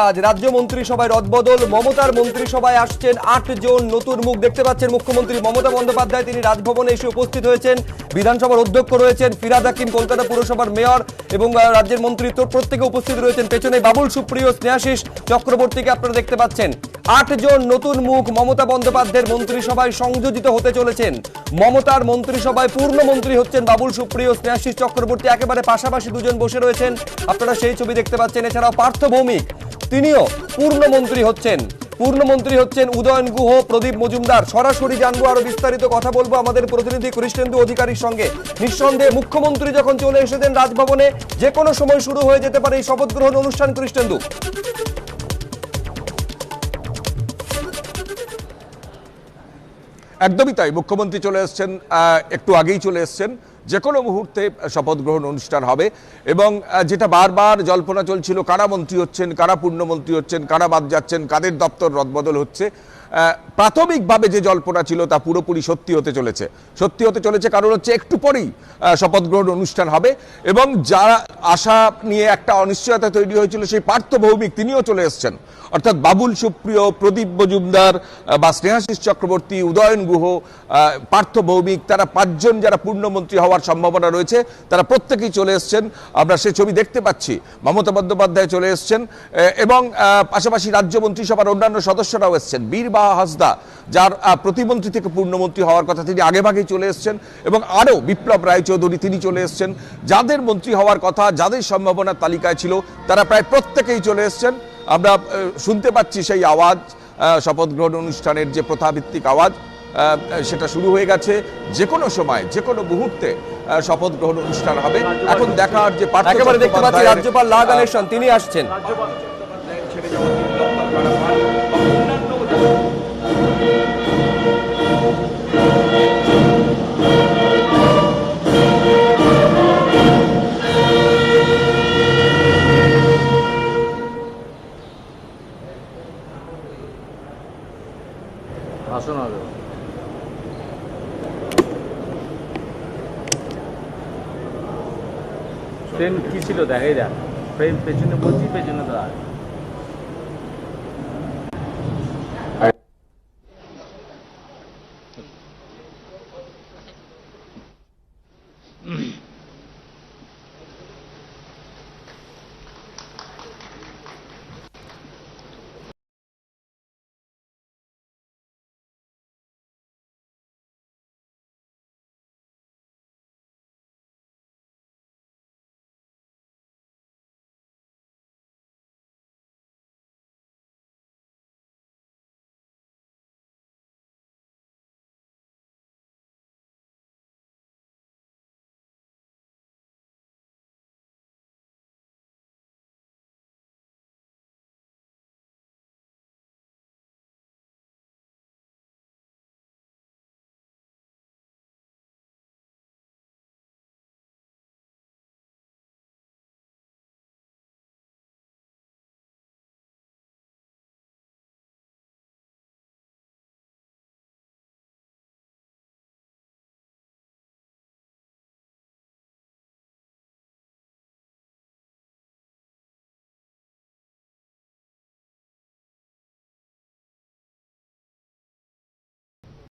আজ রাজ্য মন্ত্রিসভায় রদবদল। মমতার মন্ত্রিসভায় আসছেন ৮ জন নতুন মুখ। দেখতে পাচ্ছেন মুখ্যমন্ত্রী মমতা বন্দ্যোপাধ্যায়, তিনি রাজভবনে এসে উপস্থিত হয়েছেন। বিধানসভার অধ্যক্ষ রয়েছেন, ফিরহাদ হাকিম কলকাতা পুরসভার মেয়র এবং রাজ্যের মন্ত্রী প্রত্যেকে উপস্থিত রয়েছেন। পেছনে বাবুল সুপ্রিয়, স্নেহাশিস চক্রবর্তীকে আপনারা দেখতে পাচ্ছেন। ৮ জন নতুন মুখ মমতা বন্দ্যোপাধ্যায়ের মন্ত্রিসভায় সংযোজিত হতে চলেছেন। মমতার মন্ত্রিসভায় পূর্ণমন্ত্রী হচ্ছেন বাবুল সুপ্রিয়, স্নেহাশিস চক্রবর্তী, একেবারে পাশাপাশি দুজন বসে রয়েছেন। আপনারা সেই ছবি দেখতে পাচ্ছেন। এছাড়াও পার্থ ভৌমিক, তিনিও পূর্ণমন্ত্রী হচ্ছেন উদয়ন গুহ, প্রদীপ মজুমদার। সরাসরি জানবো, আরো বিস্তারিত কথা বলবো আমাদের প্রতিনিধি কৃষ্ণেন্দু অধিকারীর সঙ্গে। নিঃসন্দেহে মুখ্যমন্ত্রী যখন চলে এসেছেন রাজভবনে, যে কোনো সময় শুরু হয়ে যেতে পারে এই শপথ গ্রহণ অনুষ্ঠান। কৃষ্ণেন্দু, একদমই তাই, মুখ্যমন্ত্রী চলে এসছেন, একটু আগেই চলে এসছেন। যে কোনো মুহূর্তে শপথ গ্রহণ অনুষ্ঠান হবে এবং যেটা বারবার জল্পনা চলছিল, কারা মন্ত্রী হচ্ছেন, কারা পূর্ণমন্ত্রী হচ্ছেন, কারা বাদ যাচ্ছেন, কাদের দপ্তর রদবদল হচ্ছে, প্রাথমিকভাবে যে জল্পনা ছিল তা পুরোপুরি সত্যি হতে চলেছে। কারণ হচ্ছে একটু পরেই শপথ গ্রহণ অনুষ্ঠান হবে এবং যারা আশা নিয়ে একটা অনিশ্চয়তা তৈরি হয়েছিল, সেই পার্থ ভৌমিক তিনিও চলে এসছেন। অর্থাৎ বাবুল সুপ্রিয়, প্রদীপ মজুমদার বা স্নেহাশিস চক্রবর্তী, উদয়ন গুহ, পার্থ ভৌমিক, তারা ৫ জন যারা পূর্ণমন্ত্রী হওয়ার সম্ভাবনা রয়েছে, তারা প্রত্যেকেই চলে এসছেন। আমরা সে ছবি দেখতে পাচ্ছি। মমতা বন্দ্যোপাধ্যায় চলে এসছেন এবং পাশাপাশি রাজ্য মন্ত্রিসভার অন্যান্য সদস্যরাও এসছেন। বীরবাহা হাসদা, যার প্রতিমন্ত্রী থেকে পূর্ণমন্ত্রী হওয়ার কথা, তিনি আগেভাগেই চলে এসছেন এবং আরও বিপ্লব রায়চৌধুরী, তিনি চলে এসছেন। যাদের মন্ত্রী হওয়ার কথা, যাদের সম্ভাবনার তালিকায় ছিল, তারা প্রায় প্রত্যেকেই চলে এসছেন। আমরা শুনতে পাচ্ছি সেই আওয়াজ, শপথ গ্রহণ অনুষ্ঠানের যে প্রথাভিত্তিক আওয়াজ, সেটা শুরু হয়ে গেছে। যে কোনো সময়, যে কোনো মুহূর্তে শপথ গ্রহণ অনুষ্ঠান হবে। এখন দেখার যে একেবারে দেখতে পাচ্ছি রাজ্যপাল লা গণেশন, তিনি আসছেন। ট্রেন কি ছিল দেখাই যাক, পেছনে বলছি, পেছনে তো আর